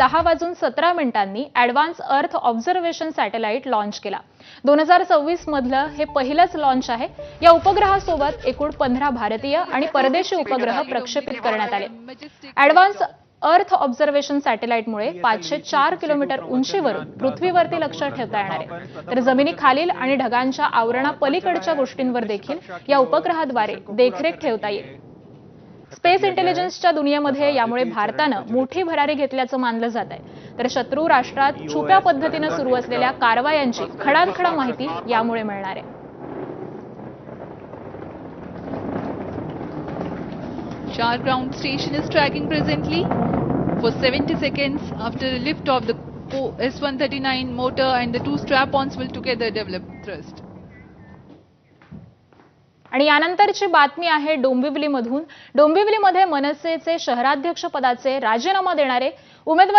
10:17 advance अर्थ observation satellite launch केला। 2026 मधलं हे पहिलंच लॉन्च आहे। या उपग्रहासोबत एकूण 15 भारतीय आणि परदेशी उपग्रह प्रक्षेपित करण्यात आले। ॲडव्हान्स अर्थ ऑब्झर्वेशन सॅटेलाइटमुळे 504 किलोमीटर उंचीवरून पृथ्वीवरती लक्ष ठेवता येणार आहे, तर जमिनीखालील आणि ढगांच्या आवरणापलीकडच्या गोष्टींवर देखील या उपग्रहाद्वारे देखरेख ठेवता येईल। स्पेस इंटेलिजन्सच्या दुनियेमध्ये यामुळे भारतानं मोठी भरारी घेतल्याचं मानलं जात आहे, तर शत्रू राष्ट्रात छुप्या पद्धतीने सुरू असलेल्या कारवायांची खडानखडा माहिती यामुळे मिळणार आहे। Shah ground station is tracking presently for 70 seconds after the lift of the S-139 motor, and the two strap-ons will together develop thrust. आणि यानंतरची बातमी आहे डोंबिवलीमधून। डोंबिवलीमध्ये मनसेचे शहराध्यक्ष पदाचे राजीनामा देणारे उमेदवार